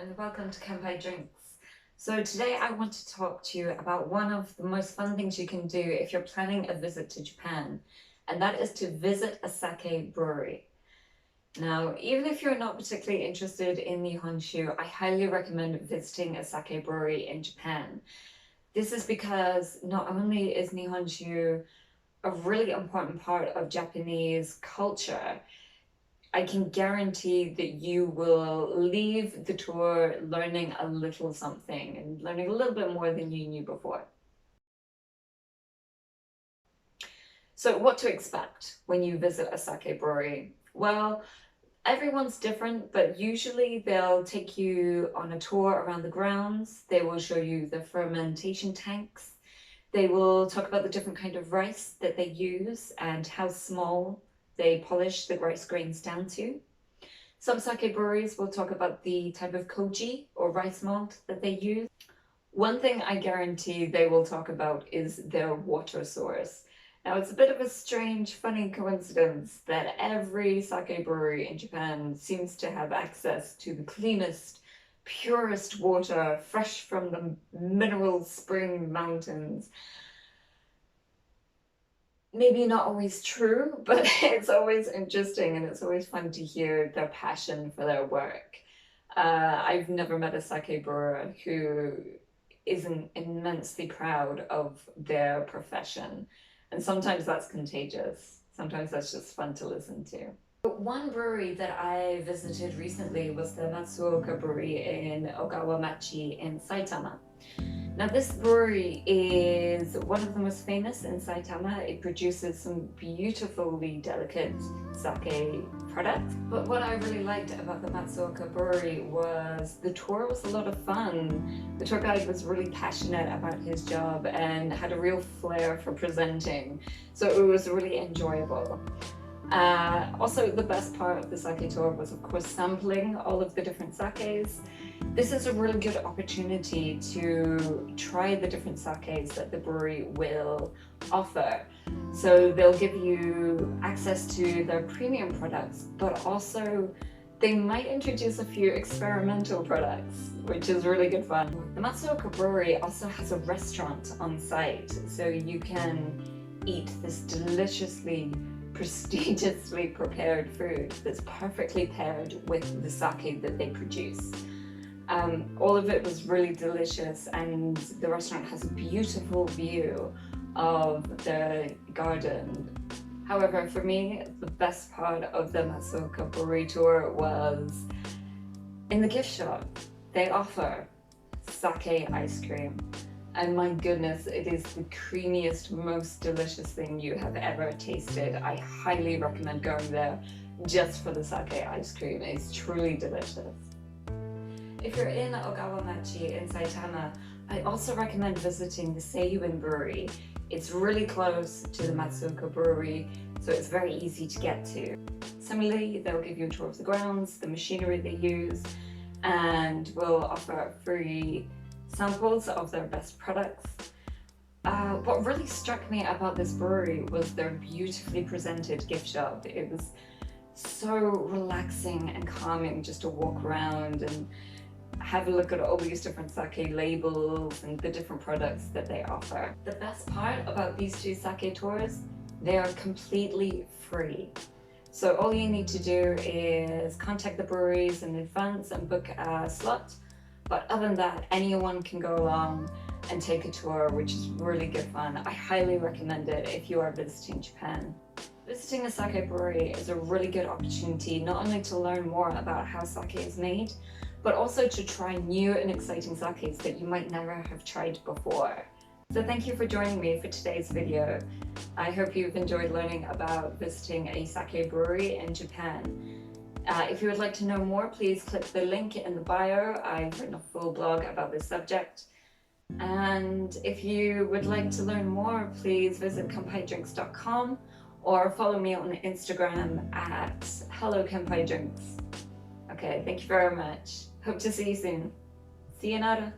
and welcome to Kanpai Drinks. So today I want to talk to you about one of the most fun things you can do if you're planning a visit to Japan, and that is to visit a sake brewery. Now, even if you're not particularly interested in Nihonshu, I highly recommend visiting a sake brewery in Japan. This is because not only is Nihonshu a really important part of Japanese culture, I can guarantee that you will leave the tour learning a little something and learning a little bit more than you knew before. So what to expect when you visit a sake brewery? Well, everyone's different, but usually they'll take you on a tour around the grounds. They will show you the fermentation tanks. They will talk about the different kind of rice that they use and how small they polish the rice grains down to. Some sake breweries will talk about the type of koji or rice malt that they use. One thing I guarantee they will talk about is their water source. Now, it's a bit of a strange, funny coincidence that every sake brewery in Japan seems to have access to the cleanest, purest water, fresh from the mineral spring mountains. Maybe not always true, but it's always interesting and it's always fun to hear their passion for their work. I've never met a sake brewer who isn't immensely proud of their profession. And sometimes that's contagious. Sometimes that's just fun to listen to. One brewery that I visited recently was the Matsuoka Brewery in Ogawa-machi in Saitama. Now, this brewery is one of the most famous in Saitama. It produces some beautifully delicate sake products. But what I really liked about the Matsuoka Brewery was the tour was a lot of fun. The tour guide was really passionate about his job and had a real flair for presenting. So it was really enjoyable. Also, the best part of the sake tour was, of course, sampling all of the different sakes. This is a really good opportunity to try the different sakes that the brewery will offer. So they'll give you access to their premium products, but also they might introduce a few experimental products, which is really good fun. The Matsuoka Brewery also has a restaurant on site, so you can eat this deliciously prestigiously prepared food that's perfectly paired with the sake that they produce. All of it was really delicious, and the restaurant has a beautiful view of the garden. However, for me, the best part of the Matsuoka Brewery tour was in the gift shop. They offer sake ice cream. And my goodness, it is the creamiest, most delicious thing you have ever tasted. I highly recommend going there just for the sake ice cream. It's truly delicious. If you're in Ogawa-machi in Saitama, I also recommend visiting the Seiun Brewery. It's really close to the Matsuoka Brewery, so it's very easy to get to. Similarly, they'll give you a tour of the grounds, the machinery they use, and will offer free samples of their best products. What really struck me about this brewery was their beautifully presented gift shop. It was so relaxing and calming just to walk around and have a look at all these different sake labels and the different products that they offer. The best part about these two sake tours, they are completely free. So all you need to do is contact the breweries in advance and book a slot. But other than that, anyone can go along and take a tour, which is really good fun. I highly recommend it if you are visiting Japan. Visiting a sake brewery is a really good opportunity not only to learn more about how sake is made, but also to try new and exciting sakes that you might never have tried before. So thank you for joining me for today's video. I hope you've enjoyed learning about visiting a sake brewery in Japan. If you would like to know more, please click the link in the bio. I've written a full blog about this subject. And if you would like to learn more, please visit kanpaidrinks.com or follow me on Instagram at hellokanpaidrinks. Okay, thank you very much. Hope to see you soon. See you, Nara.